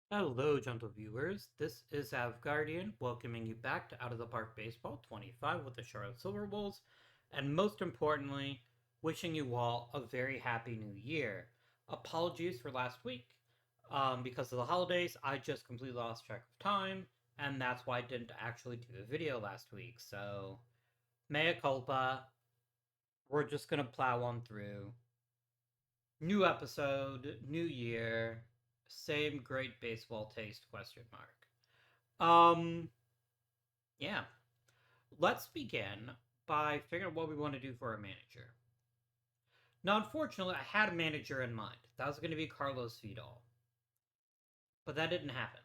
Hello, gentle viewers. This is Guardian welcoming you back to Out of the Park Baseball 25 with the Charlotte Silver Bulls, and most importantly, wishing you all a very happy new year. Apologies for last week. Because of the holidays, I just completely lost track of time, and that's why I didn't actually do a video last week. So, mea culpa. We're just gonna plow on through. New episode, new year, same great baseball taste question mark. Yeah. Let's begin by figuring out what we want to do for our manager. Now, unfortunately, I had a manager in mind. That was going to be Carlos Vidal. But that didn't happen.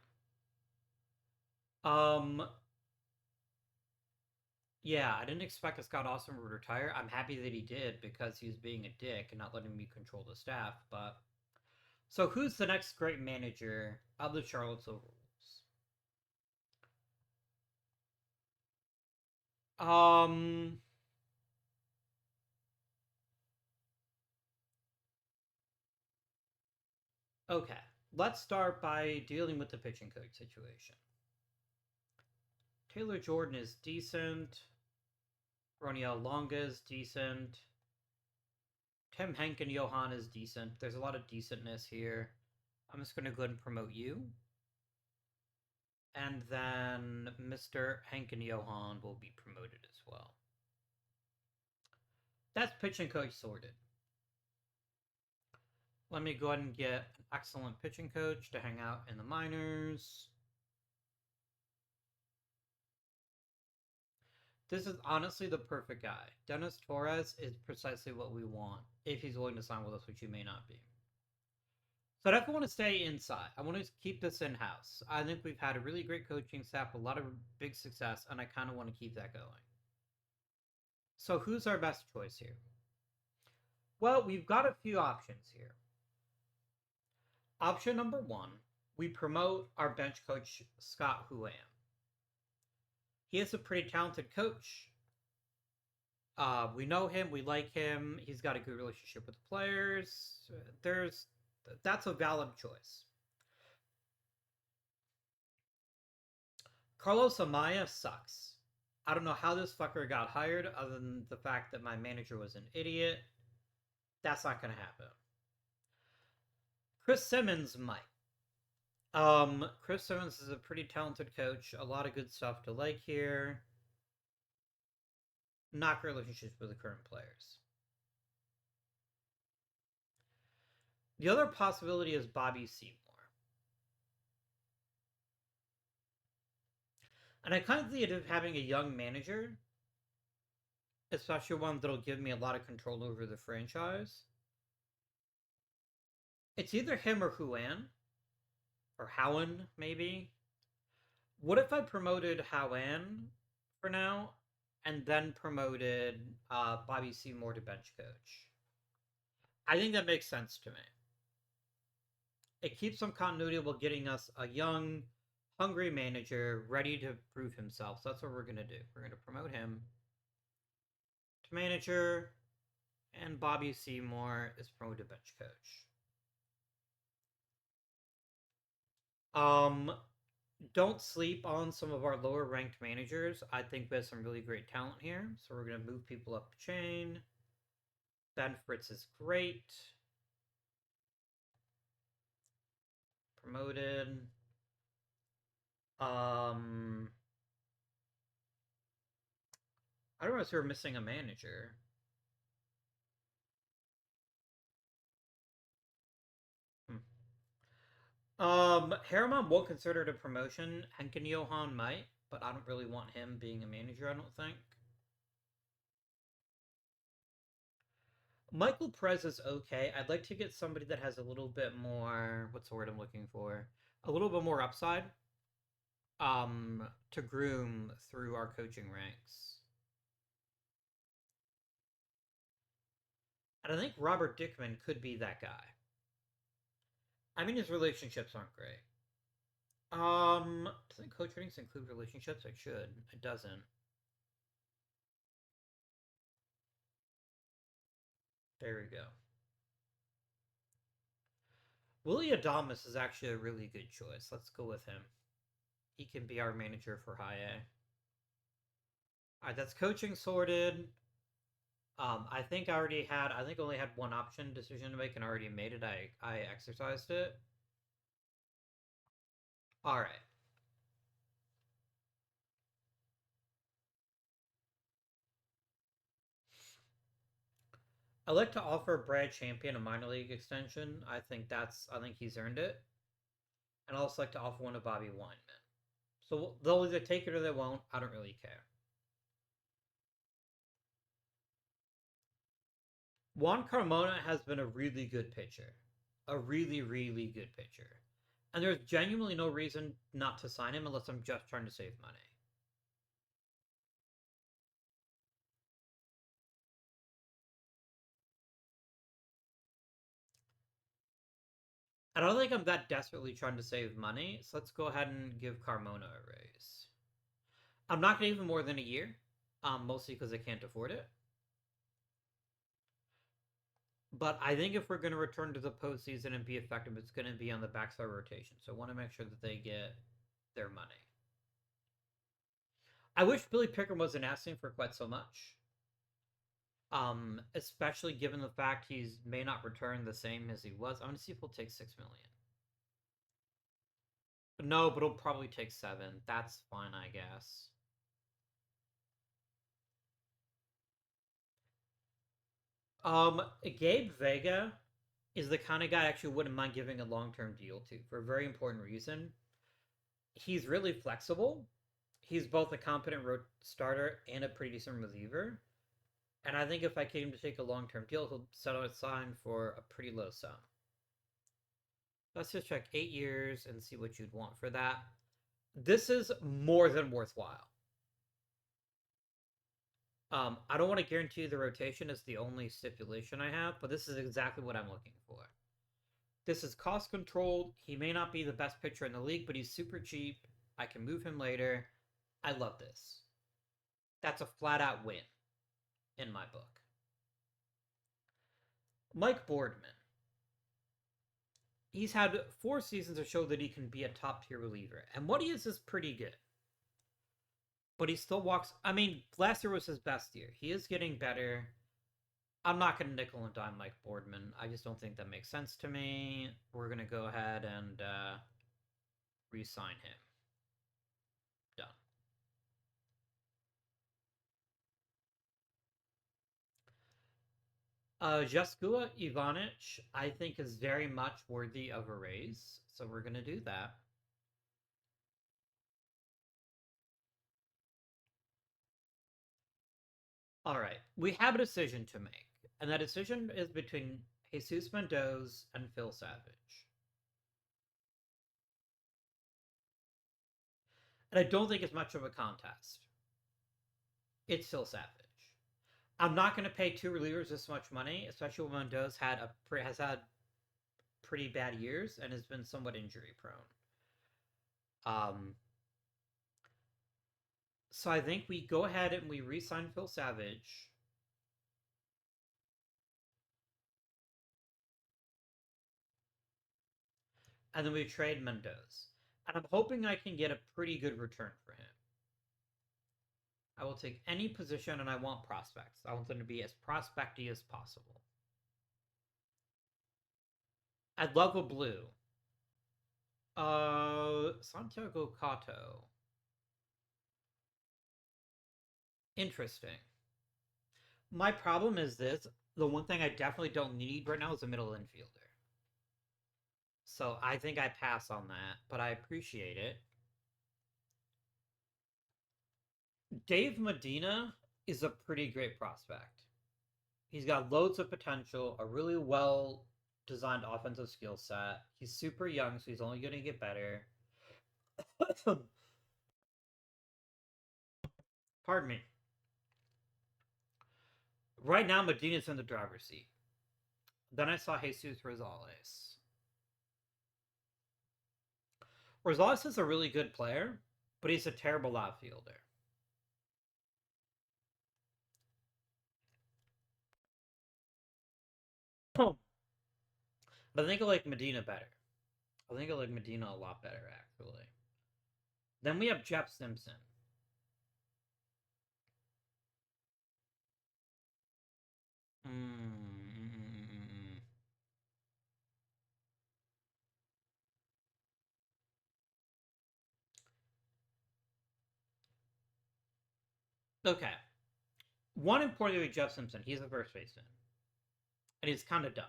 Um, yeah, I didn't expect a Scott Austin would retire. I'm happy that he did because he was being a dick and not letting me control the staff. But so, who's the next great manager of the Charlotte Silver Wolves? Okay. Let's start by dealing with the pitching coach situation. Taylor Jordan is decent. Roniel Longa is decent. Tim Henk and Johan is decent. There's a lot of decentness here. I'm just going to go ahead and promote you. And then Mr. Henk and Johan will be promoted as well. That's pitching coach sorted. Let me go ahead and get an excellent pitching coach to hang out in the minors. This is honestly the perfect guy. Dennis Torres is precisely what we want if he's willing to sign with us, which he may not be. So I definitely want to stay inside. I want to keep this in house. I think we've had a really great coaching staff, a lot of big success, and I kind of want to keep that going. So who's our best choice here? Well, we've got a few options here. Option number one, we promote our bench coach, Scott Huan. He is a pretty talented coach. We know him, we like him. He's got a good relationship with the players. That's a valid choice. Carlos Amaya sucks. I don't know how this fucker got hired, other than the fact that my manager was an idiot. That's not going to happen. Chris Simmons might. Chris Simmons is a pretty talented coach. A lot of good stuff to like here. Not relationships with the current players. The other possibility is Bobby Seymour. And I kind of think of having a young manager, especially one that'll give me a lot of control over the franchise. It's either him or Huan, or Howan, maybe. What if I promoted Howan for now, and then promoted Bobby Seymour to bench coach? I think that makes sense to me. It keeps some continuity while getting us a young, hungry manager ready to prove himself. So that's what we're going to do. We're going to promote him to manager, and Bobby Seymour is promoted to bench coach. Um, don't sleep on some of our lower ranked managers. I think we have some really great talent here. So we're going to move people up the chain. Ben Fritz is great. Promoted. I don't know if we're missing a manager. Harriman won't consider it a promotion. Henkin Johan might, but I don't really want him being a manager, I don't think. Michael Perez is okay. I'd like to get somebody that has a little bit more, what's the word I'm looking for? A little bit more upside. To groom through our coaching ranks. And I think Robert Dickman could be that guy. I mean, his relationships aren't great. Doesn't coach ratings include relationships? It should. It doesn't. There we go. Willie Adamas is actually a really good choice. Let's go with him. He can be our manager for high A. All right, that's coaching sorted. I think I think I only had one option decision to make and I already made it. I exercised it. All right. I'd like to offer Brad Champion a minor league extension. I think he's earned it. And I'd also like to offer one to Bobby Weinman. So they'll either take it or they won't. I don't really care. Juan Carmona has been a really good pitcher. A really, really good pitcher. And there's genuinely no reason not to sign him unless I'm just trying to save money. I don't think I'm that desperately trying to save money, so let's go ahead and give Carmona a raise. I'm not going to give him more than a year, mostly because I can't afford it. But I think if we're going to return to the postseason and be effective, it's going to be on the backside rotation. So I want to make sure that they get their money. I wish Billy Pickering wasn't asking for quite so much. Especially given the fact he's may not return the same as he was. I'm gonna see if he'll take 6 million. No, but he'll probably take 7. That's fine, I guess. Gabe Vega is the kind of guy I actually wouldn't mind giving a long-term deal to for a very important reason. He's really flexible. He's both a competent starter and a pretty decent reliever. And I think if I get him to take a long-term deal, he'll settle a sign for a pretty low sum. Let's just check 8 years and see what you'd want for that. This is more than worthwhile. I don't want to guarantee the rotation is the only stipulation I have, but this is exactly what I'm looking for. This is cost controlled. He may not be the best pitcher in the league, but he's super cheap. I can move him later. I love this. That's a flat out win in my book. Mike Boardman. He's had 4 seasons to show that he can be a top tier reliever, and what he is pretty good. But he still walks. I mean, last year was his best year. He is getting better. I'm not going to nickel and dime Mike Boardman. I just don't think that makes sense to me. We're going to go ahead and re sign him. Done. Jaskula Ivanic, I think, is very much worthy of a raise. So we're going to do that. All right. We have a decision to make. And that decision is between Jesus Mendoza and Phil Savage. And I don't think it's much of a contest. It's Phil Savage. I'm not going to pay 2 relievers this much money, especially when Mendoza has had pretty bad years and has been somewhat injury prone. So I think we go ahead and we re-sign Phil Savage. And then we trade Mendoza. And I'm hoping I can get a pretty good return for him. I will take any position and I want prospects. I want them to be as prospecty as possible. I'd love a blue. Santiago Cato. Interesting. My problem is this. The one thing I definitely don't need right now is a middle infielder. So I think I pass on that, but I appreciate it. Dave Medina is a pretty great prospect. He's got loads of potential, a really well designed offensive skill set. He's super young, so he's only going to get better. Pardon me. Right now, Medina's in the driver's seat. Then I saw Jesus Rosales. Rosales is a really good player, but he's a terrible outfielder. But I think I like Medina better. I think I like Medina a lot better, actually. Then we have Jeff Simpson. Mm. Okay. One important thing with Jeff Simpson, he's a first baseman. And he's kind of dumb.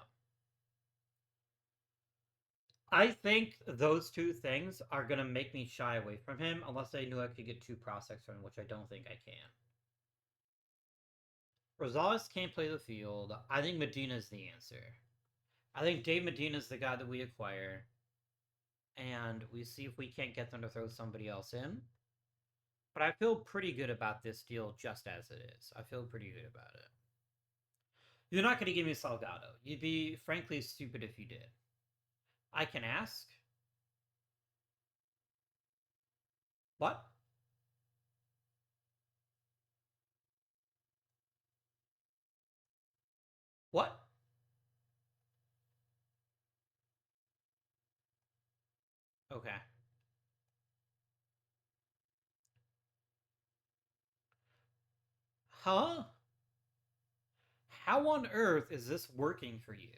I think those two things are going to make me shy away from him unless I knew I could get two prospects from him, which I don't think I can. Rosales can't play the field. I think Medina's the answer. I think Dave Medina's the guy that we acquire, and we see if we can't get them to throw somebody else in. But I feel pretty good about this deal just as it is. I feel pretty good about it. You're not going to give me Salgado. You'd be frankly stupid if you did. I can ask. What? What? Okay. Huh? How on earth is this working for you?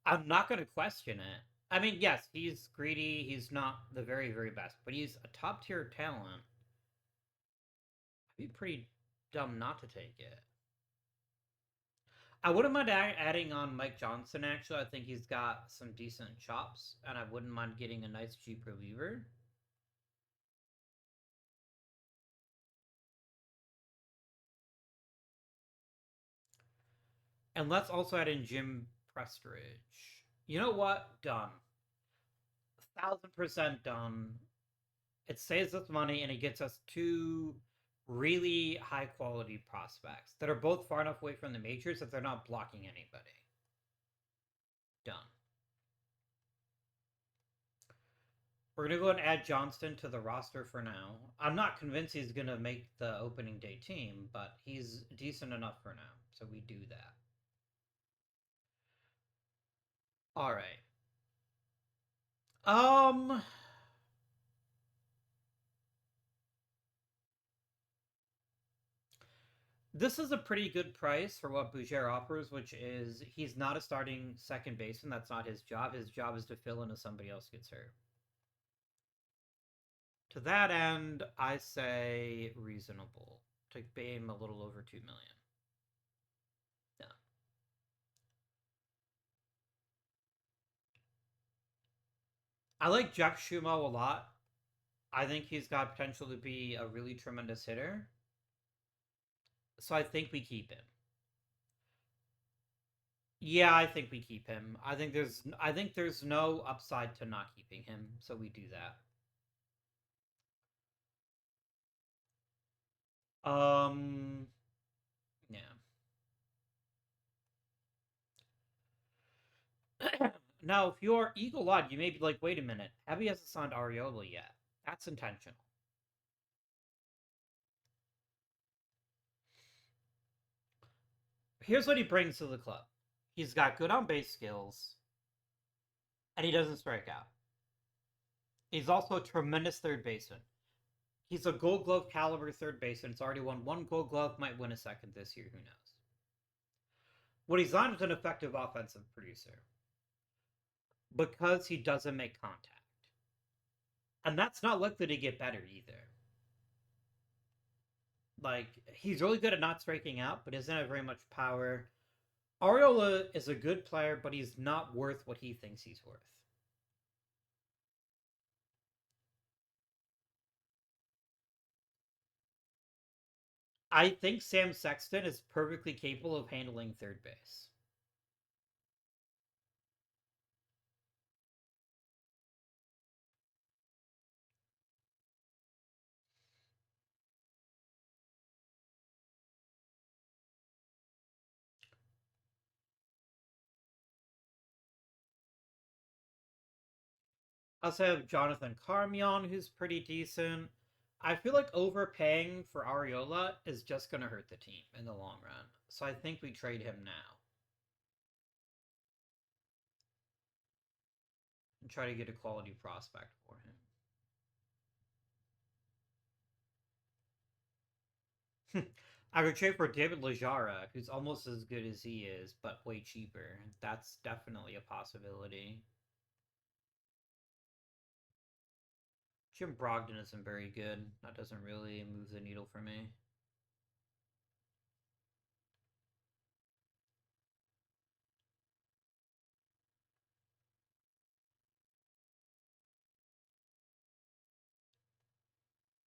I'm not going to question it. I mean, yes, he's greedy. He's not the very, very best, but he's a top tier talent. I'd be pretty dumb not to take it. I wouldn't mind adding on Mike Johnson, actually. I think he's got some decent chops, and I wouldn't mind getting a nice, cheap reliever. And let's also add in Jim Prestridge. You know what? Done. 1,000% done. It saves us money and it gets us two really high quality prospects that are both far enough away from the majors that they're not blocking anybody. Done. We're going to go and add Johnston to the roster for now. I'm not convinced he's going to make the opening day team, but he's decent enough for now. So we do that. All right. Um, this is a pretty good price for what Bouger offers, which is he's not a starting second baseman. That's not his job. His job is to fill in if somebody else gets hurt. To that end, I say reasonable to pay him a little over 2 million. Yeah. I like Jeff Schumo a lot. I think he's got potential to be a really tremendous hitter. So I think we keep him. Yeah, I think we keep him. I think there's no upside to not keeping him, so we do that. Um yeah. Now, if you're eagle-eyed, you may be like, wait a minute, Abby hasn't signed Ariola yet. That's intentional. Here's what he brings to the club. He's got good on base skills, and he doesn't strike out. He's also a tremendous third baseman. He's a Gold Glove caliber third baseman. It's already won one Gold Glove, might win a second this year. Who knows? What he's not is an effective offensive producer because he doesn't make contact, and that's not likely to get better either. Like he's really good at not striking out, but doesn't have very much power. Ariola is a good player, but he's not worth what he thinks he's worth. I think Sam Sexton is perfectly capable of handling third base. I also have Jonathan Carmion, who's pretty decent. I feel like overpaying for Ariola is just going to hurt the team in the long run. So I think we trade him now. and try to get a quality prospect for him. I would trade for David Lajara, who's almost as good as he is, but way cheaper. That's definitely a possibility. Jim Brogdon isn't very good. That doesn't really move the needle for me.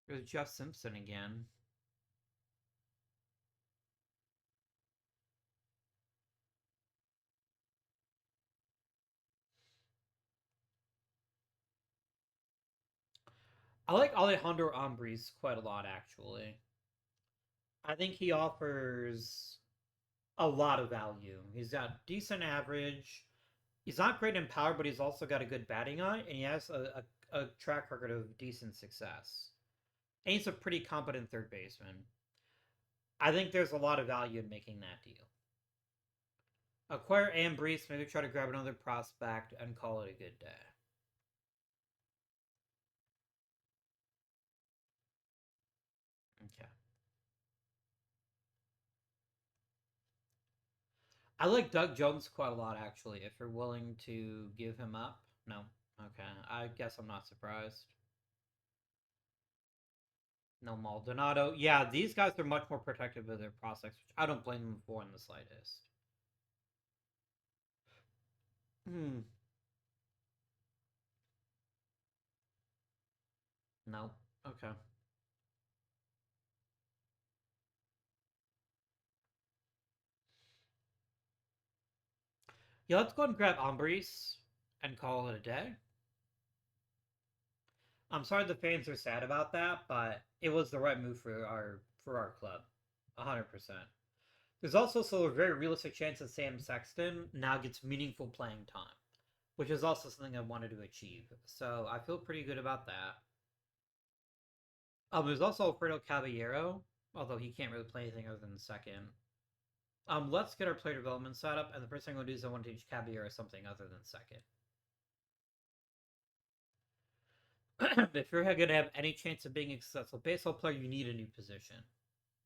There's Jeff Simpson again. I like Alejandro Ambris quite a lot, actually. I think he offers a lot of value. He's got decent average. He's not great in power, but he's also got a good batting eye, and he has a track record of decent success. And he's a pretty competent third baseman. I think there's a lot of value in making that deal. Acquire Ambrice, maybe try to grab another prospect, and call it a good day. Okay. I like Doug Jones quite a lot, actually. If you're willing to give him up, no. Okay, I guess I'm not surprised. No Maldonado. Yeah, these guys are much more protective of their prospects, which I don't blame them for in the slightest. Hmm. No. Okay. Yeah, let's go ahead and grab Ambris and call it a day. I'm sorry the fans are sad about that, but it was the right move for our club. 100%. There's also still a very realistic chance that Sam Sexton now gets meaningful playing time, which is also something I wanted to achieve. So I feel pretty good about that. There's also Alfredo Caballero, although he can't really play anything other than second. Let's get our player development set up, and the first thing I'm gonna do is I want to teach Caballero something other than second. If you're gonna have any chance of being a successful baseball player, you need a new position.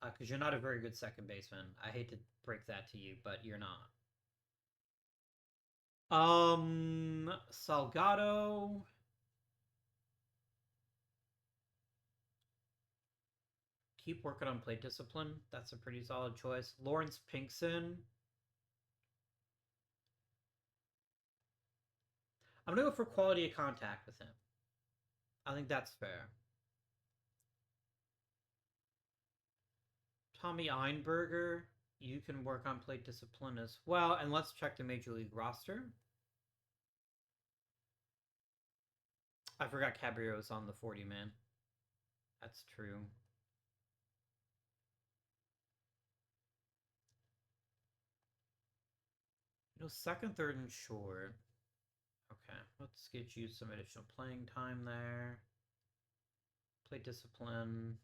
Because you're not a very good second baseman. I hate to break that to you, but you're not. Salgado. Keep working on plate discipline. That's a pretty solid choice. Lawrence Pinkson. I'm gonna go for quality of contact with him. I think that's fair. Tommy Einberger. You can work on plate discipline as well. And let's check the major league roster. I forgot Caballero was on the 40 man. That's true. Second, third, and short. Okay, let's get you some additional playing time there. Play discipline.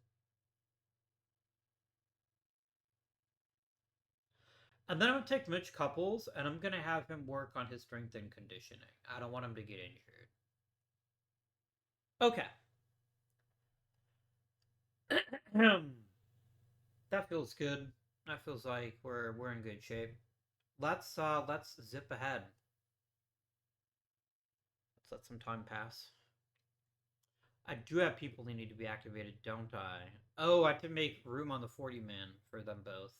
And then I'm gonna take Mitch Couples and I'm gonna have him work on his strength and conditioning. I don't want him to get injured. Okay. That feels good. That feels like we're in good shape. Let's zip ahead. Let's let some time pass. I do have people that need to be activated, don't I? Oh, I have to make room on the 40 man for them both.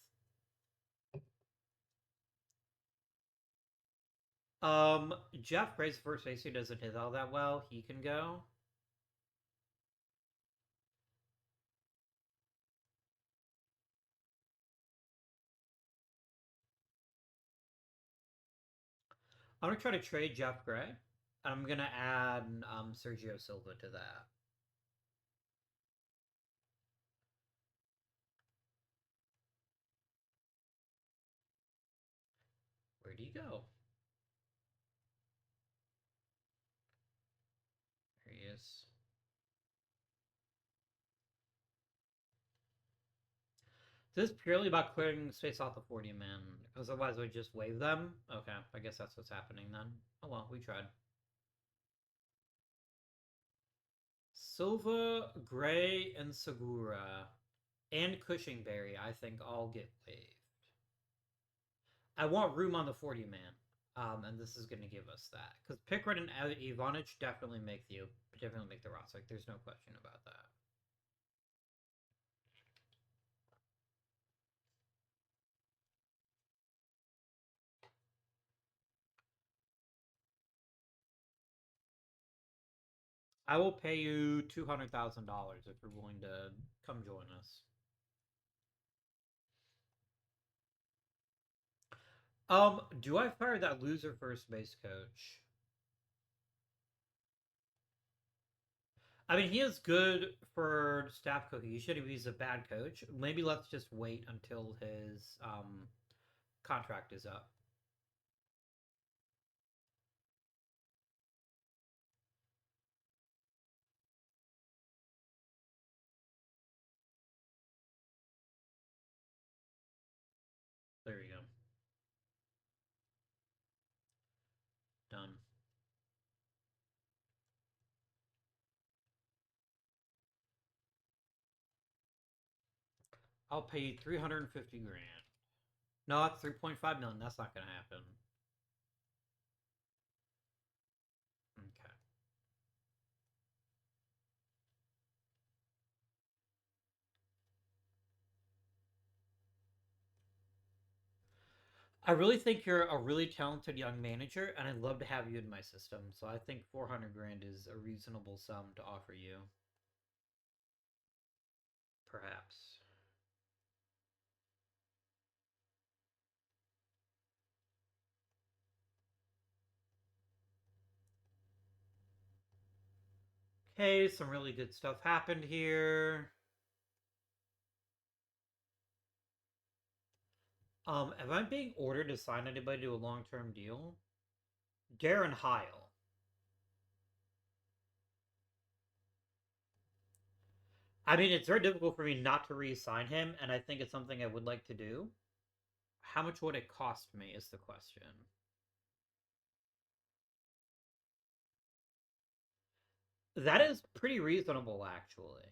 Jeff Gray's first base who doesn't hit all that well. He can go. I'm gonna try to trade Jeff Gray. I'm gonna add Sergio Silva to that. Where'd he go? There he is. This is purely about clearing space off the 40 man, because otherwise we just wave them. Okay, I guess that's what's happening then. Oh well, we tried. Silva, Gray, and Segura, and Cushingberry, I think all get waived. I want room on the 40 man. And this is going to give us that because Pickard and Ivanic definitely make the roster. Like, there's no question about that. I will pay you $200,000 if you're willing to come join us. Do I fire that loser first base coach? I mean, he is good for staff cohesion if he's a bad coach. Maybe let's just wait until his contract is up. There you go. Done. I'll pay you 350 grand. No, that's 3.5 million. That's not gonna happen. Okay. I really think you're a really talented young manager, and I'd love to have you in my system. So I think 400 grand is a reasonable sum to offer you. Perhaps. Okay, some really good stuff happened here. Am I being ordered to sign anybody to a long-term deal? Darren Heil. I mean, it's very difficult for me not to re-sign him, and I think it's something I would like to do. How much would it cost me is the question. That is pretty reasonable, actually.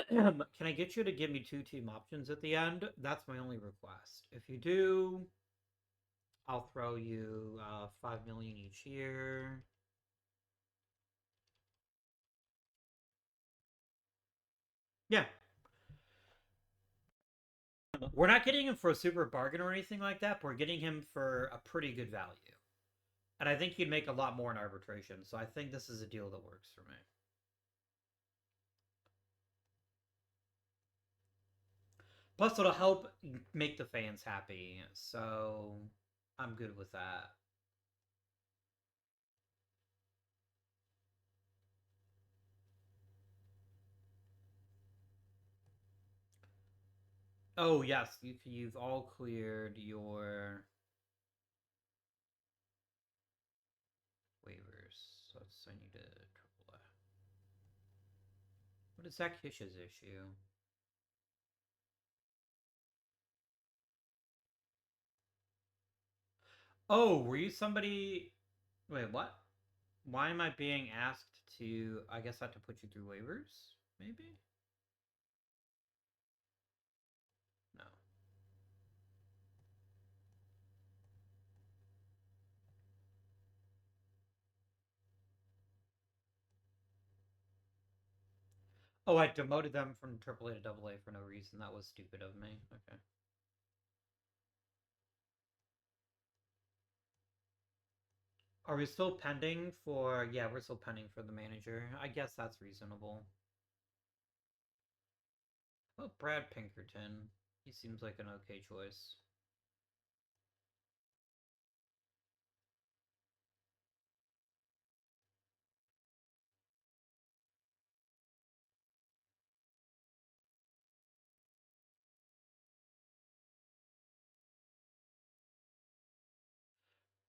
Can I get you to give me two team options at the end? That's my only request. If you do, I'll throw you 5 million each year. Yeah, we're not getting him for a super bargain or anything like that. But we're getting him for a pretty good value, and I think he'd make a lot more in arbitration. So I think this is a deal that works for me. Plus, it'll help make the fans happy. So I'm good with that. Oh yes, you've all cleared your waivers. So let's send you to AAA. What is Zach Hish's issue? Oh, were you somebody? Wait, what? Why am I being asked to? I guess I have to put you through waivers. Maybe. No. Oh, I demoted them from AAA to AA for no reason. That was stupid of me. Okay. Are we still pending for? Yeah, we're still pending for the manager. I guess that's reasonable. Well, Brad Pinkerton. He seems like an okay choice.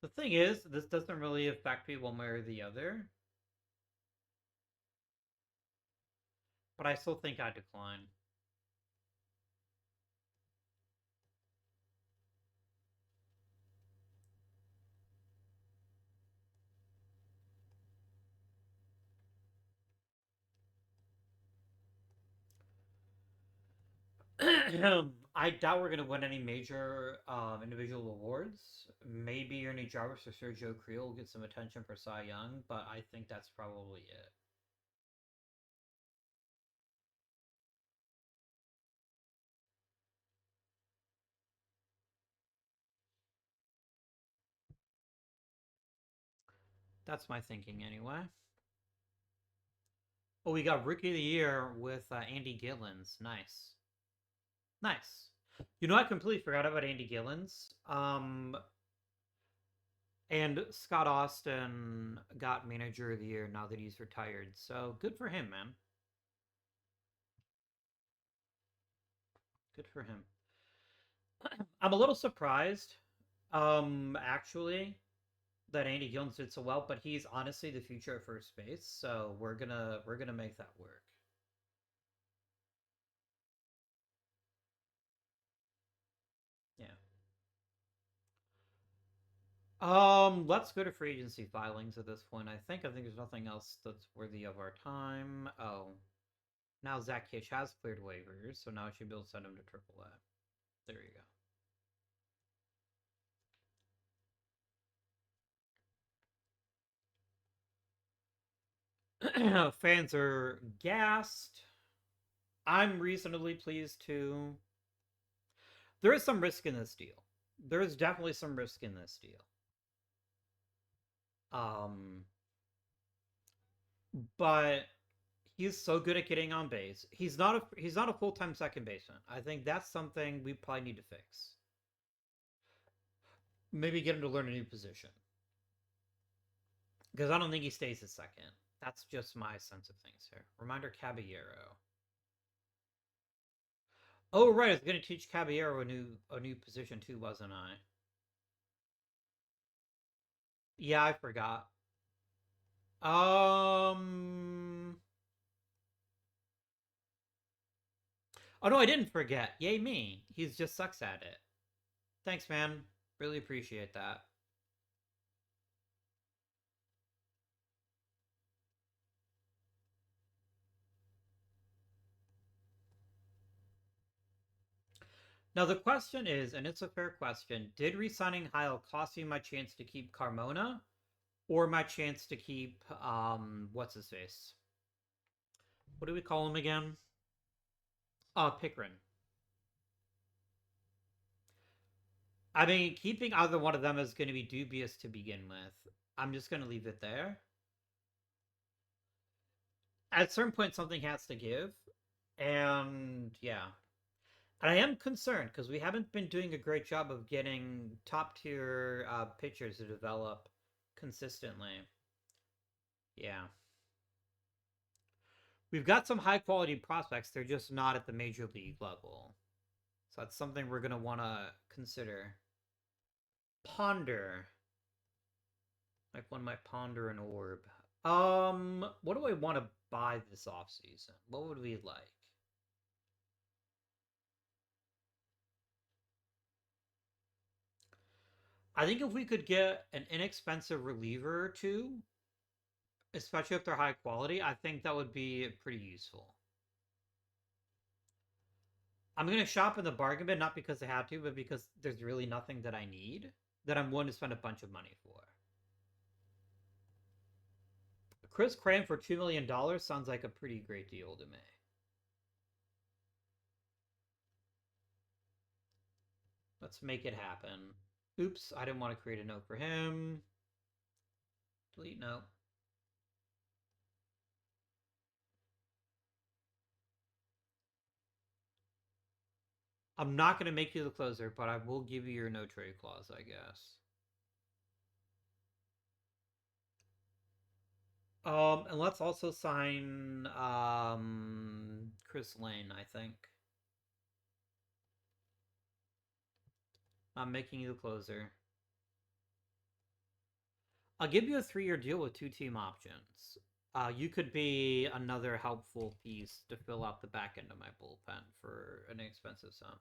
The thing is, this doesn't really affect me one way or the other, but I still think I decline. I doubt we're gonna win any major individual awards. Maybe Ernie Jarvis or Sergio Creel will get some attention for Cy Young, but I think that's probably it. That's my thinking anyway. Oh, we got Rookie of the Year with Andy Gillens. Nice, nice. You know, I completely forgot about Andy Gillens. And Scott Austin got Manager of the Year now that he's retired. So good for him, man. Good for him. I'm a little surprised, actually, that Andy Gillens did so well, but he's honestly the future of first base, so we're gonna make that work. Yeah. Let's go to free agency filings at this point. I think there's nothing else that's worthy of our time. Oh, now Zach Kish has cleared waivers, so now I should be able to send him to AAA. There you go. Fans are gassed. I'm reasonably pleased too. There is some risk in this deal. There is definitely some risk in this deal. Um, but he's so good at getting on base. He's not a full time second baseman. I think that's something we probably need to fix. Maybe get him to learn a new position because I don't think he stays at second. That's just my sense of things here. Reminder Caballero. Oh right, I was going to teach Caballero a new position too, wasn't I? Yeah, I forgot. Um. Oh no, I didn't forget. Yay me. He just sucks at it. Thanks, man. Really appreciate that. Now the question is, and it's a fair question: did resigning Heil cost me my chance to keep Carmona, or my chance to keep what's his face? What do we call him again? Pickren. I mean, keeping either one of them is going to be dubious to begin with. I'm just going to leave it there. At a certain point, something has to give, and yeah. And I am concerned because we haven't been doing a great job of getting top tier pitchers to develop consistently. Yeah. We've got some high quality prospects. They're just not at the major league level. So that's something we're going to want to consider. Ponder. Like one might ponder an orb. What do I want to buy this off season? What would we like? I think if we could get an inexpensive reliever or two, especially if they're high quality, I think that would be pretty useful. I'm gonna shop in the bargain bin not because I have to, but because there's really nothing that I need that I'm willing to spend a bunch of money for. Chris Cram for $2 million sounds like a pretty great deal to me. Let's make it happen. Oops, I didn't want to create a note for him. Delete note. I'm not going to make you the closer, but I will give you your no trade clause, I guess. And let's also sign Chris Lane, I think. I'm making you the closer. I'll give you a 3-year deal with 2 team options. You could be another helpful piece to fill out the back end of my bullpen for an expensive sum.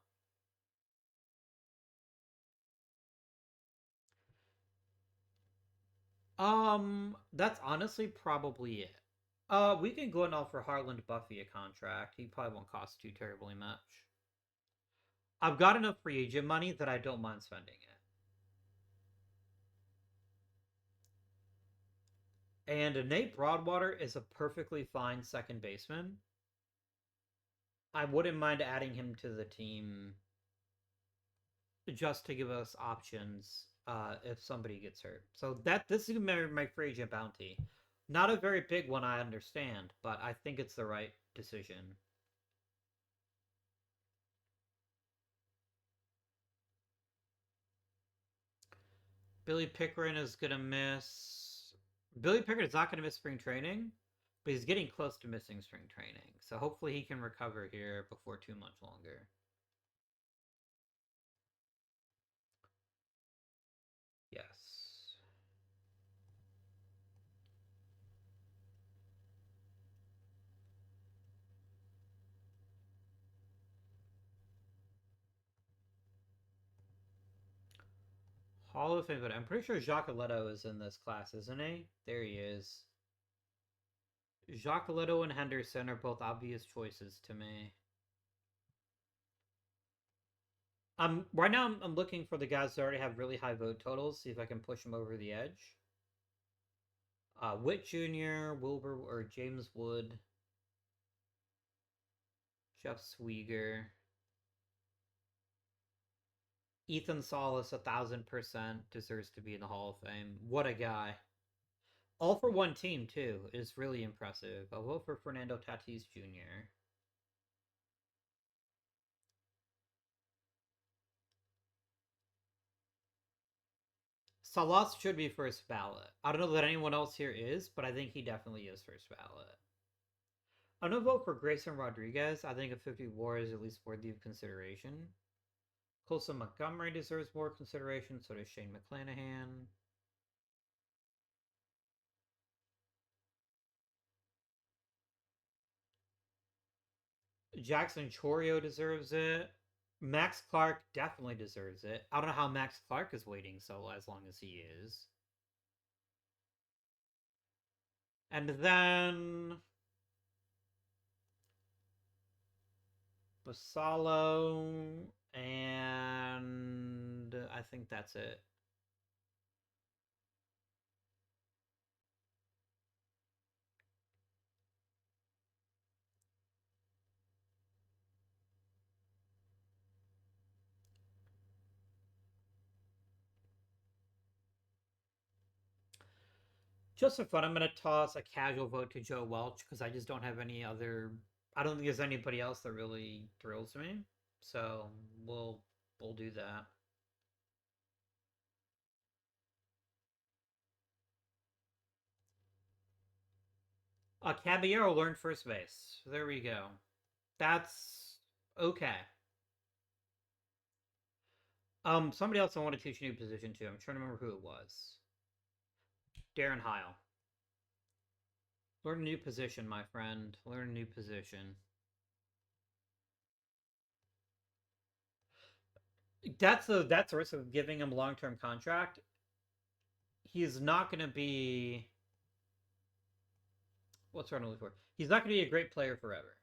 That's honestly probably it. We can go and offer Harland Buffy a contract. He probably won't cost too terribly much. I've got enough free agent money that I don't mind spending it. And Nate Broadwater is a perfectly fine second baseman. I wouldn't mind adding him to the team just to give us options if somebody gets hurt. So this is my free agent bounty. Not a very big one, I understand, but I think it's the right decision. Billy Pickering is gonna miss. Billy Pickering is not gonna miss spring training, but he's getting close to missing spring training. So hopefully he can recover here before too much longer. Yes. Hall of Fame, but I'm pretty sure Jacques Leto is in this class, isn't he? There he is. Jacques Leto and Henderson are both obvious choices to me. Right now I'm looking for the guys that already have really high vote totals, see if I can push them over the edge. Witt Jr., Wilbur or James Wood, Jeff Swieger, Ethan Solis, 1,000% deserves to be in the Hall of Fame. What a guy! All for one team too is really impressive. I'll vote for Fernando Tatis Jr. Salas should be first ballot. I don't know that anyone else here is, but I think he definitely is first ballot. I'm gonna vote for Grayson Rodriguez. I think a 50 WAR is at least worthy of consideration. Colson Montgomery deserves more consideration. So does Shane McClanahan. Jackson Chorio deserves it. Max Clark definitely deserves it. I don't know how Max Clark is waiting so as long as he is. And then Basalo, and I think that's it. Just for fun, I'm going to toss a casual vote to Joe Welch because I just don't have any other. I don't think there's anybody else that really thrills me. So we'll do that. Caballero learned first base. There we go. That's okay. Somebody else I want to teach a new position to. I'm trying to remember who it was. Darren Heil. Learn a new position, my friend. Learn a new position. That's the risk of giving him a long term contract. He's not going to be. What's what I'm looking for? He's not going to be a great player forever.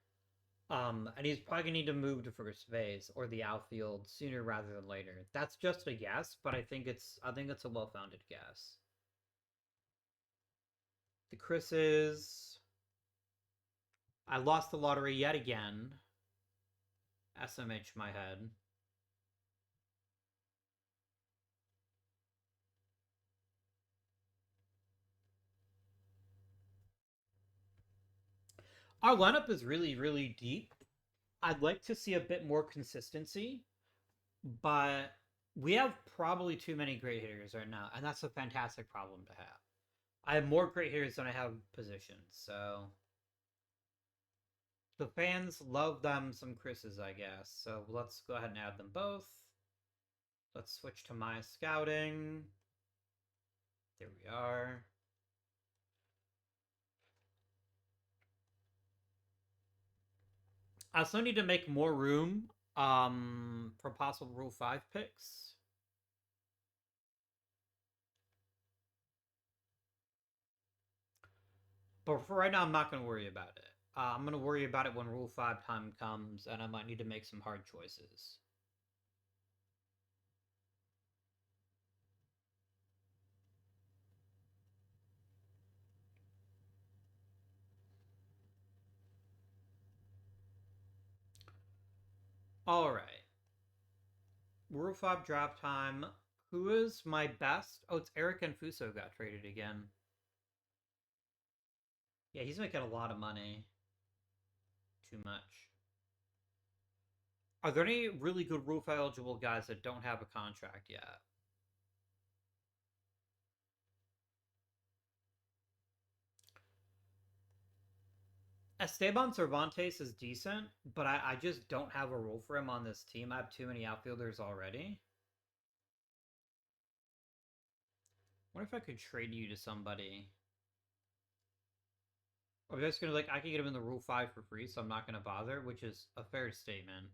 And he's probably gonna need to move to first base or the outfield sooner rather than later. That's just a guess, but I think it's a well founded guess. The Chris's. I lost the lottery yet again. SMH my head. Our lineup is really, really deep. I'd like to see a bit more consistency, but we have probably too many great hitters right now, and that's a fantastic problem to have. I have more great hitters than I have positions, so the fans love them some Chris's, I guess. So let's go ahead and add them both. Let's switch to my scouting. There we are. I also need to make more room for possible Rule 5 picks. But for right now, I'm not going to worry about it. I'm going to worry about it when Rule 5 time comes, and I might need to make some hard choices. All right. Rule 5 draft time. Who is my best? Oh, it's Eric and Fuso got traded again. Yeah, he's making a lot of money. Too much. Are there any really good rule 5 eligible guys that don't have a contract yet? Esteban Cervantes is decent, but I just don't have a role for him on this team. I have too many outfielders already. What if I could trade you to somebody? Or just gonna like I could get him in the Rule 5 for free, so I'm not gonna bother, which is a fair statement.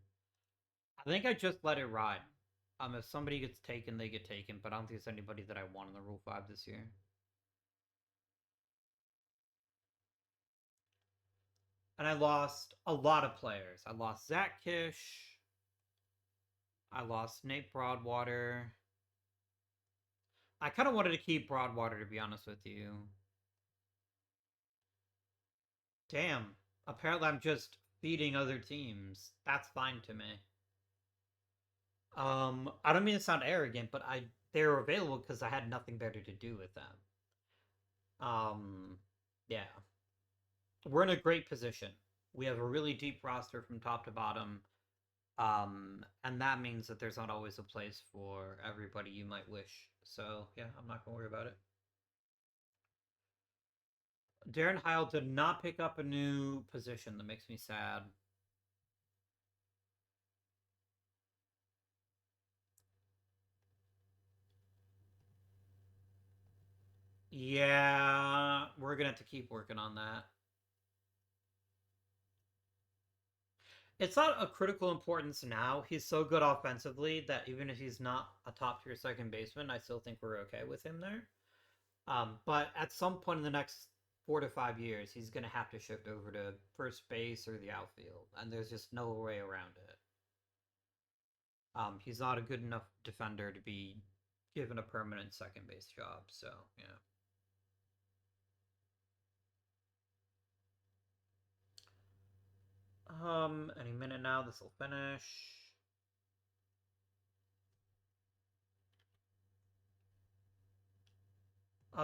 I think I just let it ride. If somebody gets taken, they get taken, but I don't think there's anybody that I want in the Rule 5 this year. And I lost a lot of players. I lost Zach Kish. I lost Nate Broadwater. I kind of wanted to keep Broadwater, to be honest with you. Damn. Apparently, I'm just feeding other teams. That's fine to me. I don't mean to sound arrogant, but they were available because I had nothing better to do with them. Yeah, we're in a great position. We have a really deep roster from top to bottom. And that means that there's not always a place for everybody you might wish. So yeah, I'm not gonna worry about it. Darren Heil did not pick up a new position. That makes me sad. Yeah, we're gonna have to keep working on that. It's not a critical importance now. He's so good offensively that even if he's not a top tier second baseman, I still think we're okay with him there. But at some point in the next 4 to 5 years, he's going to have to shift over to first base or the outfield, and there's just no way around it. He's not a good enough defender to be given a permanent second base job. So yeah. Any minute now, this will finish.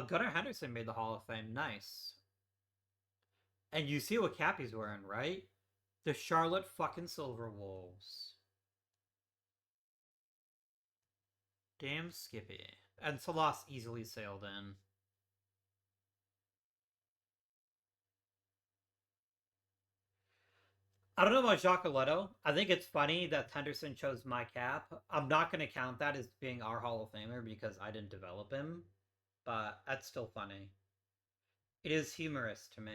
Gunnar Henderson made the Hall of Fame. Nice. And you see what cap he's wearing, right? The Charlotte fucking Silver Wolves. Damn Skippy. And Salas easily sailed in. I don't know about Giacoletto. I think it's funny that Henderson chose my cap. I'm not going to count that as being our Hall of Famer because I didn't develop him, but that's still funny. It is humorous to me.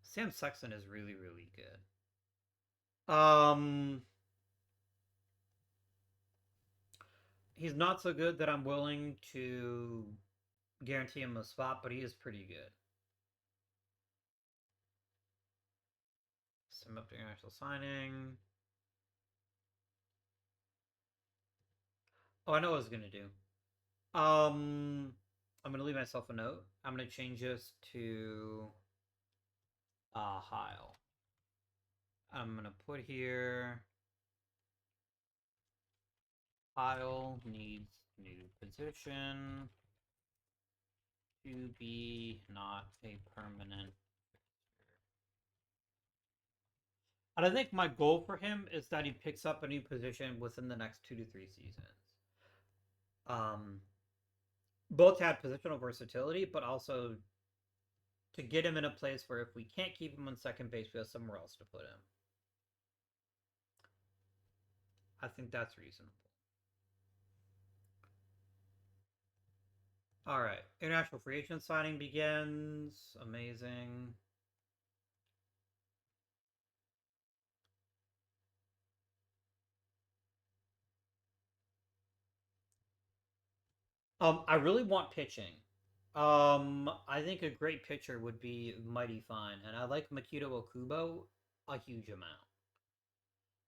Sam Sexton is really, really good. Um, he's not so good that I'm willing to guarantee him a spot, but he is pretty good. Sum up to international signing. Oh, I know what I was gonna do. I'm gonna leave myself a note. I'm gonna change this to Heil. I'm gonna put here Heil needs new position to be not a permanent. And I think my goal for him is that he picks up a new position within the next 2 to 3 seasons. Um, both had positional versatility, but also to get him in a place where if we can't keep him on second base, we have somewhere else to put him. I think that's reasonable. All right, international free agent signing begins. Amazing. I really want pitching. I think a great pitcher would be mighty fine, and I like Makito Okubo a huge amount.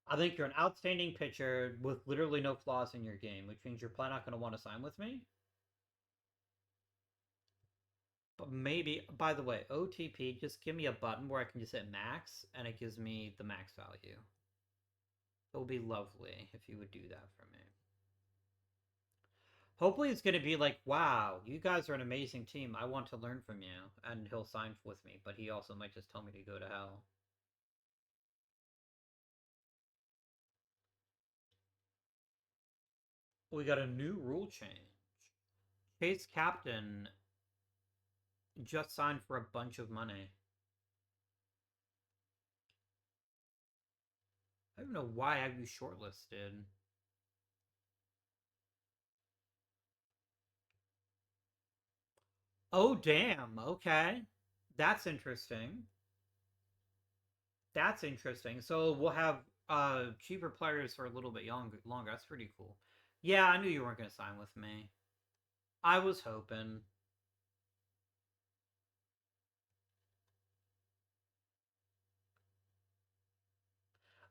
I think you're an outstanding pitcher with literally no flaws in your game, which means you're probably not going to want to sign with me. But maybe, by the way, OTP, just give me a button where I can just hit max and it gives me the max value. It would be lovely if you would do that for me. Hopefully it's going to be like, wow, you guys are an amazing team. I want to learn from you. And he'll sign with me, but he also might just tell me to go to hell. We got a new rule change. Chase Captain just signed for a bunch of money. I don't know why I have you shortlisted. Oh, damn. Okay. That's interesting. That's interesting. So we'll have cheaper players for a little bit longer. That's pretty cool. Yeah, I knew you weren't going to sign with me. I was hoping.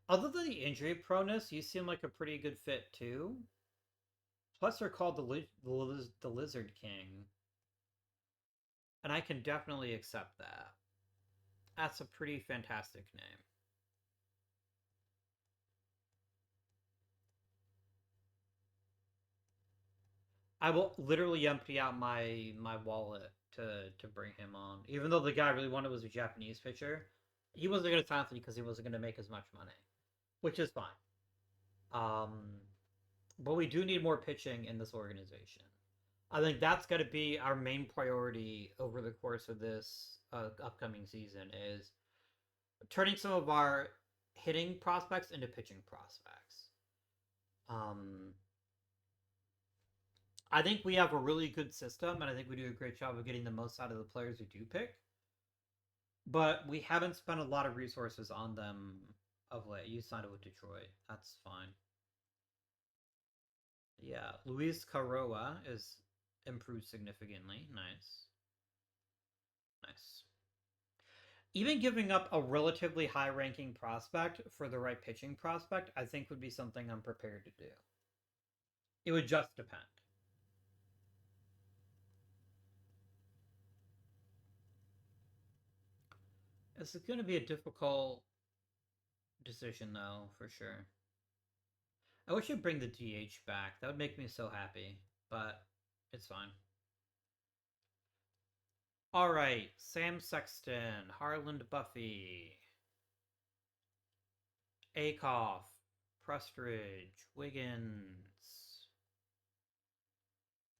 Other than the injury proneness, you seem like a pretty good fit too. Plus, they're called the Lizard King, and I can definitely accept that. That's a pretty fantastic name. I will literally empty out my wallet to bring him on. Even though the guy I really wanted was a Japanese pitcher, he wasn't going to sign with me because he wasn't going to make as much money, which is fine. Um, but we do need more pitching in this organization. I think that's got to be our main priority over the course of this upcoming season is turning some of our hitting prospects into pitching prospects. Um, I think we have a really good system, and I think we do a great job of getting the most out of the players we do pick. But we haven't spent a lot of resources on them of late. You signed it with Detroit. That's fine. Yeah, Luis Caroa is improved significantly. Nice. Nice. Even giving up a relatively high ranking prospect for the right pitching prospect, I think would be something I'm prepared to do. It would just depend. This is going to be a difficult decision, though, for sure. I wish you'd bring the DH back. That would make me so happy, but it's fine. All right, Sam Sexton, Harland Buffy, Akoff, Prestridge, Wiggins,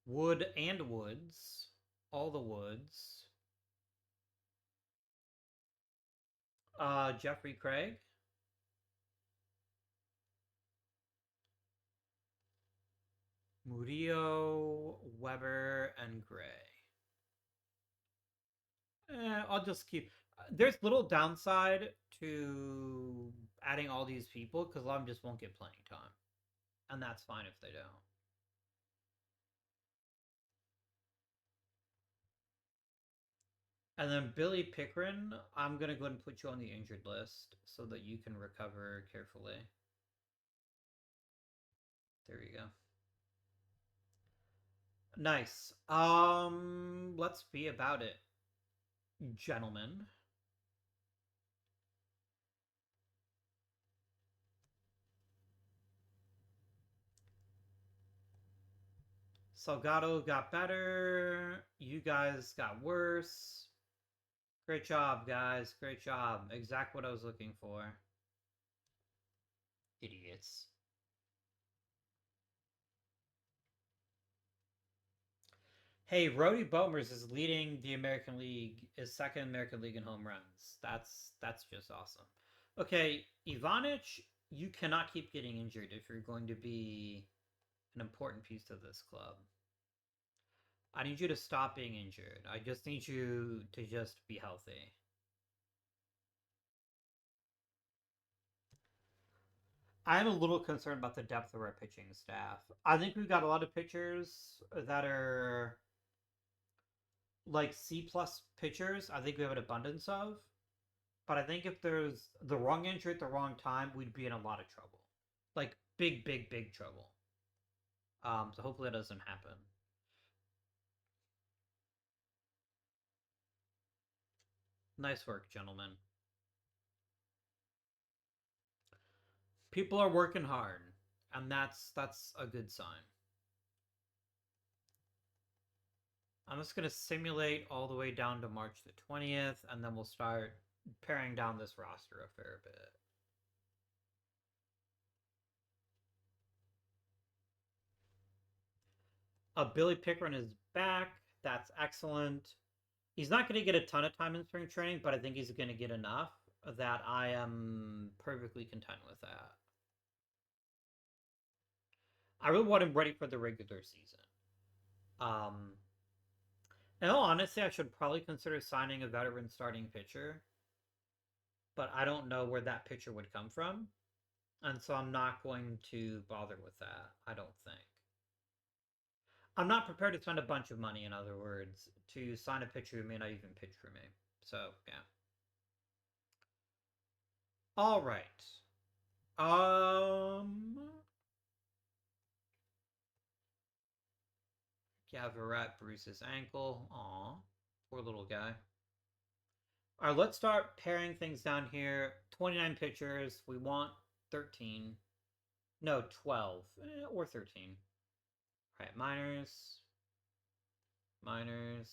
Wood and Woods, all the Woods, Jeffrey Craig, Murillo, Weber, and Gray. I'll just keep. There's little downside to adding all these people because a lot of them just won't get playing time, and that's fine if they don't. And then Billy Pickering, I'm gonna go ahead and put you on the injured list so that you can recover carefully. There you go. Nice. Let's be about it, gentlemen. Salgado got better. You guys got worse. Great job, guys. Great job. Exact what I was looking for. Idiots. Hey, Rody Bomers is leading the American League, is second American League in home runs. That's just awesome. Okay, Ivanic, you cannot keep getting injured if you're going to be an important piece to this club. I need you to stop being injured. I just need you to just be healthy. I'm a little concerned about the depth of our pitching staff. I think we've got a lot of pitchers that are like C plus pitchers. I think we have an abundance of. But I think if there's the wrong injury at the wrong time, we'd be in a lot of trouble. Like big, big, big trouble. So hopefully that doesn't happen. Nice work, gentlemen. People are working hard, and that's a good sign. I'm just gonna simulate all the way down to March the 20th, and then we'll start paring down this roster a fair bit. Billy Pickering is back. That's excellent. He's not going to get a ton of time in spring training, but I think he's going to get enough that I am perfectly content with that. I really want him ready for the regular season. In all honesty, I should probably consider signing a veteran starting pitcher, but I don't know where that pitcher would come from, and so I'm not going to bother with that. I don't think. I'm not prepared to spend a bunch of money, in other words, to sign a pitcher who may not even pitch for me. So, yeah. All right. Gavirat bruised his ankle. Aw. Poor little guy. Alright, let's start paring things down here. 29 pitchers. We want 13. No, 12. Or 13. Alright, minors. Minors.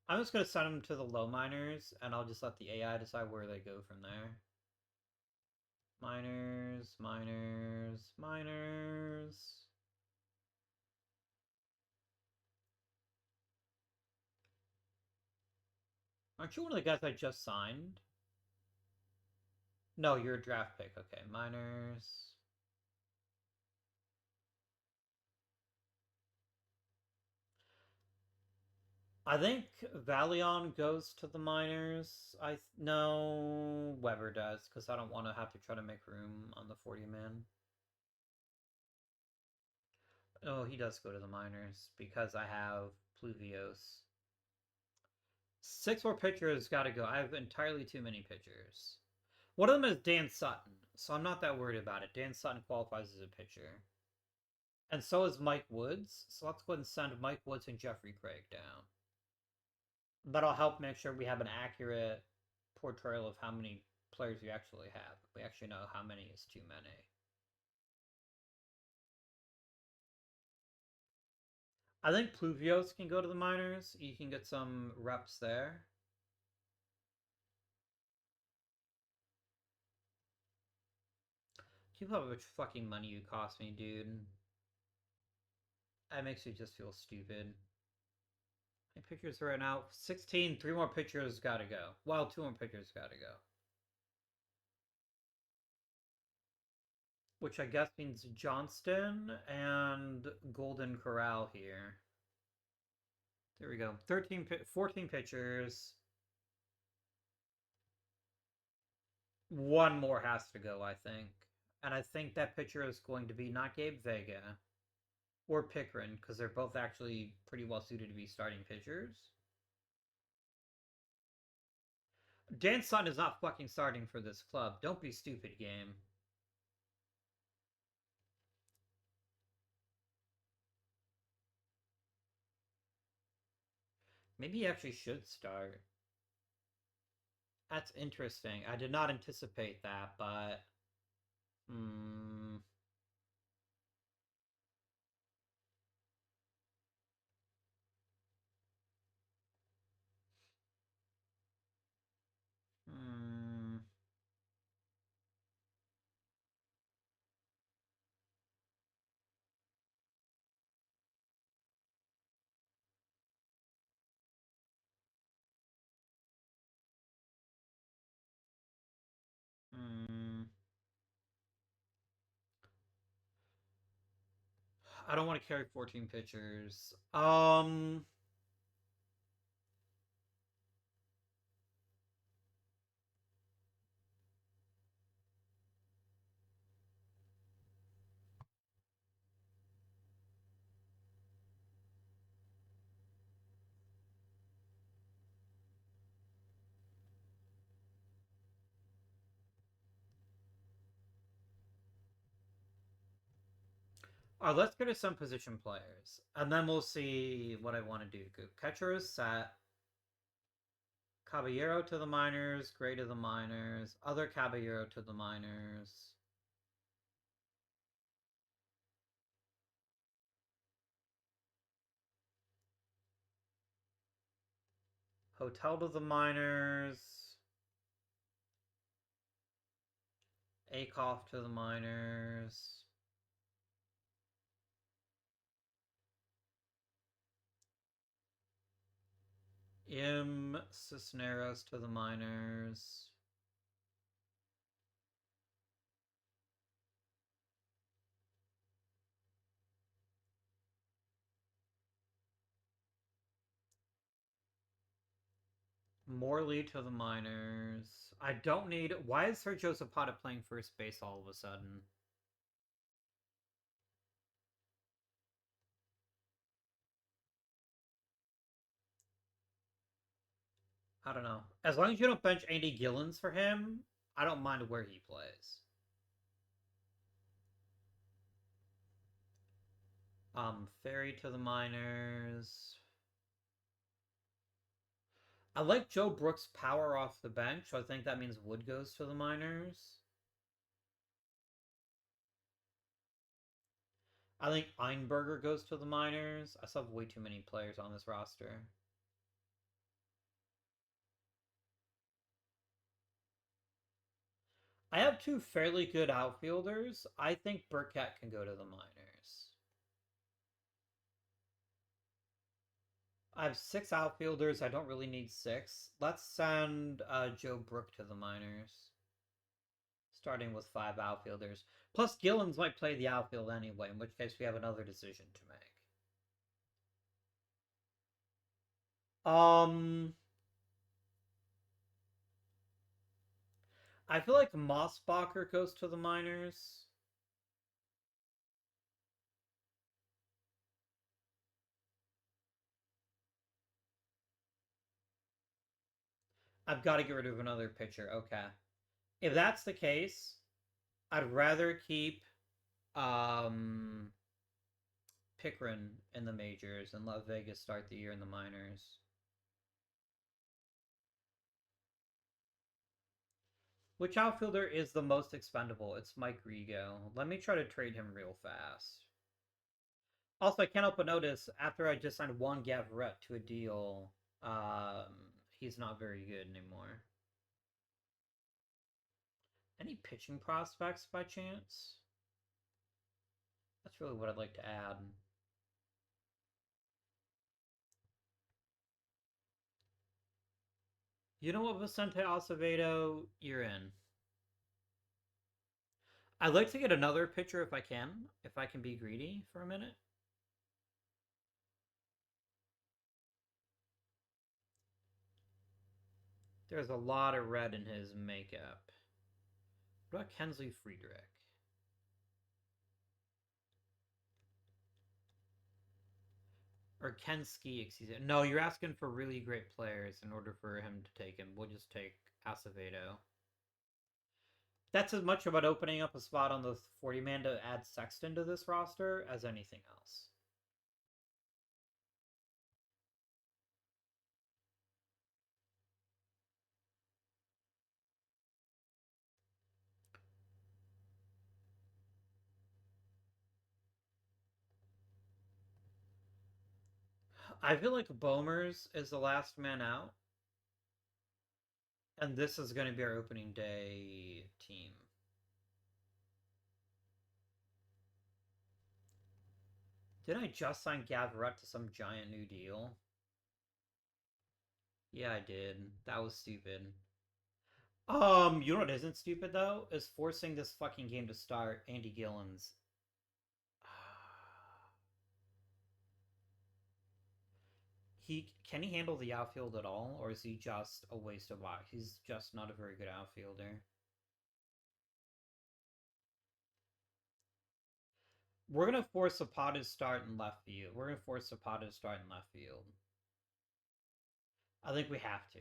I'm just going to send them to the low minors, and I'll just let the AI decide where they go from there. Minors, minors, minors. Aren't you one of the guys I just signed? No, you're a draft pick. Okay, minors. I think Valion goes to the minors. No, Weber does, because I don't want to have to try to make room on the 40-man. Oh, he does go to the minors because I have Pluvios. 6 more pitchers got to go. I have entirely too many pitchers. One of them is Dan Sutton, so I'm not that worried about it. Dan Sutton qualifies as a pitcher. And so is Mike Woods, so let's go ahead and send Mike Woods and Jeffrey Craig down. That'll help make sure we have an accurate portrayal of how many players we actually have. We actually know how many is too many. I think Pluvios can go to the minors. You can get some reps there. Keep up how much fucking money you cost me, dude. That makes me just feel stupid. My pictures right now, 16, 3 more pictures gotta go. Well, 2 more pictures gotta go. Which I guess means Johnston and Golden Corral here. There we go. 14 pitchers. One more has to go, I think. And I think that pitcher is going to be not Gabe Vega or Pickering, because they're both actually pretty well suited to be starting pitchers. Dan Sutton is not fucking starting for this club. Don't be stupid, game. Maybe he actually should start. That's interesting. I did not anticipate that, but... Hmm... Hmm... Hmm... I don't want to carry 14 pitchers. Let's go to some position players, and then we'll see what I want to do. Catcher is set. Caballero to the minors, Gray to the minors, other Caballero to the minors. Hotel to the minors. Akoff to the minors. Cisneros to the minors. Morley to the minors. I don't need. Why is Sergio Zapata playing first base all of a sudden? I don't know. As long as you don't bench Andy Gillens for him, I don't mind where he plays. Ferry to the minors. I like Joe Brooks' power off the bench, so I think that means Wood goes to the minors. I think Einberger goes to the minors. I still have way too many players on this roster. I have two fairly good outfielders. I think Burkett can go to the minors. I have six outfielders. I don't really need six. Let's send Joe Brook to the minors. Starting with five outfielders. Plus, Gillens might play the outfield anyway, in which case we have another decision to make. I feel like Mossbacher goes to the minors. I've got to get rid of another pitcher. Okay. If that's the case, I'd rather keep um, Pickren in the majors and let Vegas start the year in the minors. Which outfielder is the most expendable? It's Mike Rigo. Let me try to trade him real fast. Also, I can't help but notice after I just signed Juan Gaviret to a deal, he's not very good anymore. Any pitching prospects by chance? That's really what I'd like to add. You know what, Vicente Acevedo? You're in. I'd like to get another pitcher if I can be greedy for a minute. There's a lot of red in his makeup. What about Kensley Friedrich? Or Kenski, excuse me. No, you're asking for really great players in order for him to take him. We'll just take Acevedo. That's as much about opening up a spot on the 40 man to add Sexton to this roster as anything else. I feel like Bomers is the last man out. And this is going to be our opening day team. Did I just sign Gaviret to some giant new deal? Yeah, I did. That was stupid. You know what isn't stupid though? Is forcing this fucking game to start Andy Gillens. Can he handle the outfield at all, or is he just a waste of luck? He's just not a very good outfielder. We're gonna force Zapata to start in left field. We're gonna force Zapata to start in left field. I think we have to.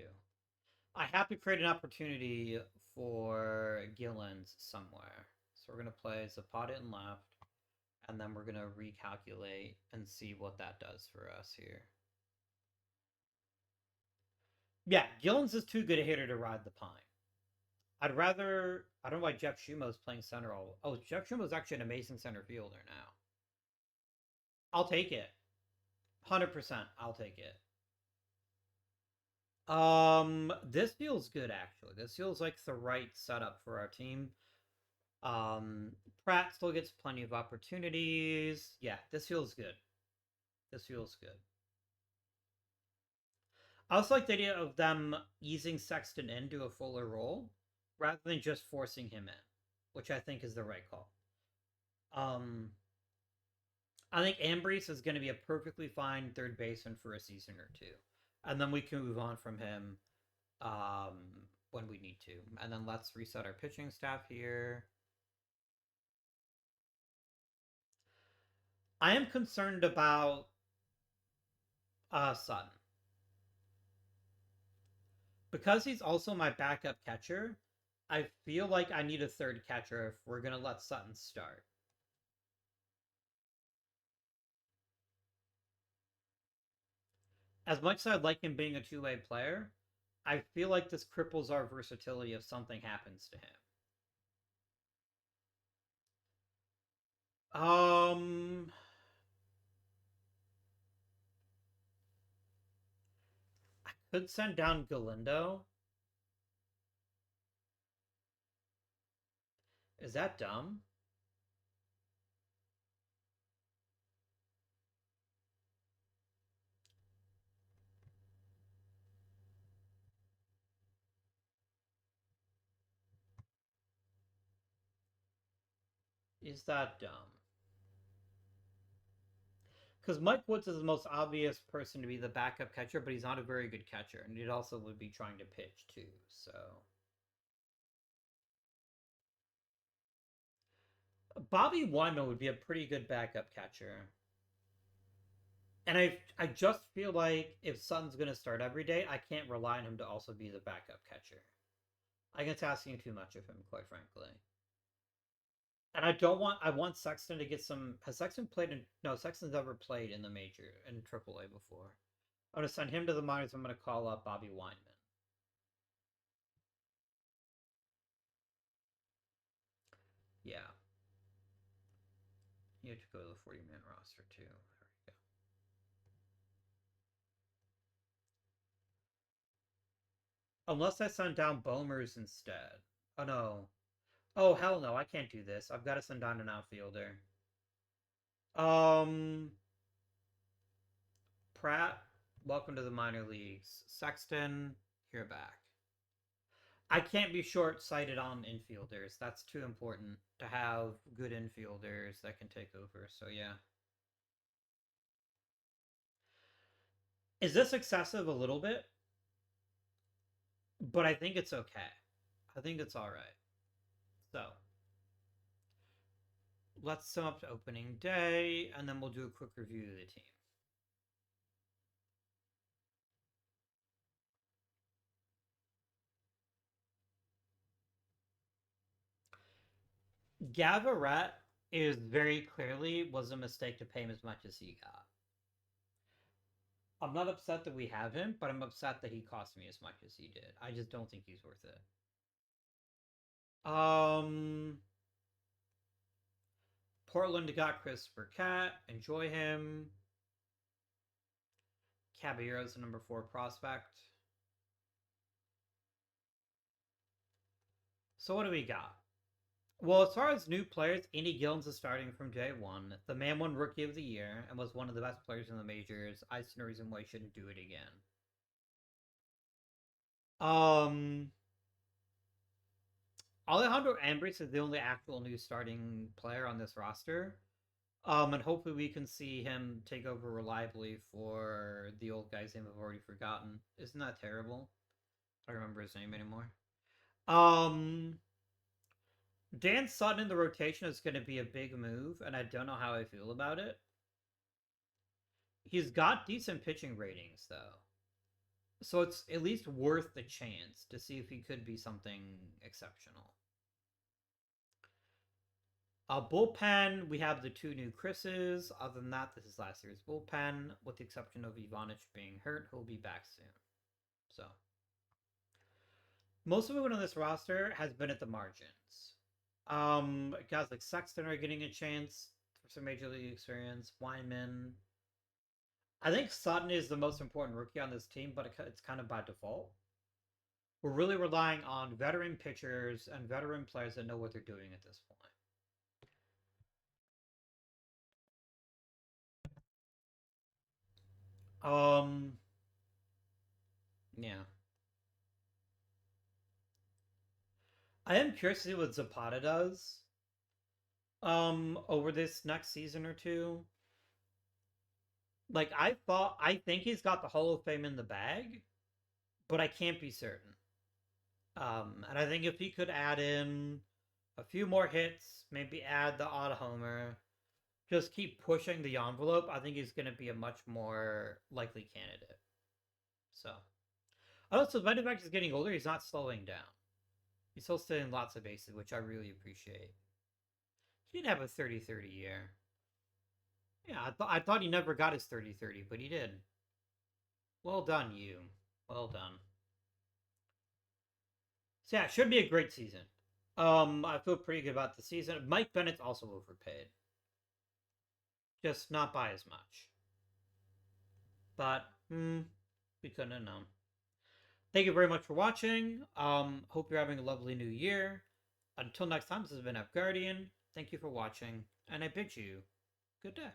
I have to create an opportunity for Gillens somewhere. So we're gonna play Zapata in left, and then we're gonna recalculate and see what that does for us here. Yeah, Gillens is too good a hitter to ride the pine. I'd rather. I don't know why Jeff Schumo's playing center all. Oh, Jeff Schumo's actually an amazing center fielder now. I'll take it. 100%. I'll take it. This feels good actually. This feels like the right setup for our team. Um, Pratt still gets plenty of opportunities. Yeah, this feels good. This feels good. I also like the idea of them easing Sexton into a fuller role rather than just forcing him in, which I think is the right call. Um, I think Ambrice is going to be a perfectly fine third baseman for a season or two, and then we can move on from him when we need to. And then let's reset our pitching staff here. I am concerned about Sutton because he's also my backup catcher. I feel like I need a third catcher if we're gonna let Sutton start. As much as I like him being a two-way player, I feel like this cripples our versatility if something happens to him. Um, I could send down Galindo. Is that dumb? Is that dumb? Because Mike Woods is the most obvious person to be the backup catcher, but he's not a very good catcher, and he also would be trying to pitch too. So Bobby Wyman would be a pretty good backup catcher. And I just feel like if Sutton's going to start every day, I can't rely on him to also be the backup catcher. I think it's asking too much of him, quite frankly. And I don't want. I want Sexton to get some. Has Sexton played in? No, Sexton's never played in the major in AAA before. I'm gonna send him to the minors. I'm gonna call up Bobby Weinman. Yeah, you have to go to the 40-man roster too. There we go. Unless I send down Bomers instead. Oh no. Oh hell no! I can't do this. I've got to send down an outfielder. Um, Pratt, welcome to the minor leagues. Sexton, you're back. I can't be short sighted on infielders. That's too important to have good infielders that can take over. So, yeah. Is this excessive a little bit? But I think it's okay. I think it's all right. So, let's sum up to opening day, and then we'll do a quick review of the team. Gavaret is very clearly was a mistake to pay him as much as he got. I'm not upset that we have him, but I'm upset that he cost me as much as he did. I just don't think he's worth it. Um, Portland got Christopher Cat. Enjoy him. Caballero's the number 4 prospect. So what do we got? Well, as far as new players, Andy Gillens is starting from day one. The man won Rookie of the Year and was one of the best players in the majors. I see no reason why he shouldn't do it again. Um, Alejandro Ambriz is the only actual new starting player on this roster. And hopefully we can see him take over reliably for the old guy's name I've already forgotten. Isn't that terrible? I don't remember his name anymore. Um, Dan Sutton in the rotation is going to be a big move, and I don't know how I feel about it. He's got decent pitching ratings, though. So it's at least worth the chance to see if he could be something exceptional. Bullpen, we have the two new Chris's. Other than that, this is last year's bullpen, with the exception of Ivanich being hurt, who'll be back soon. So Most of it on this roster has been at the margins. Guys like Sexton are getting a chance for some major league experience. Wyman. I think Sutton is the most important rookie on this team, but it's kind of by default. We're really relying on veteran pitchers and veteran players that know what they're doing at this point. Um, yeah. I am curious to see what Zapata does. Over this next season or two. Like I think he's got the Hall of Fame in the bag, but I can't be certain. And I think if he could add in a few more hits, maybe add the odd homer, just keep pushing the envelope, I think he's going to be a much more likely candidate. So, also, the fact he's getting older, he's not slowing down. He's still stealing lots of bases, which I really appreciate. He did have a 30-30 year. Yeah, I thought he never got his 30-30, but he did. Well done, you. Well done. So yeah, it should be a great season. I feel pretty good about the season. Mike Bennett's also overpaid. Just not by as much. But, we couldn't have known. Thank you very much for watching. Hope you're having a lovely new year. Until next time, this has been F Guardian. Thank you for watching, and I bid you good day.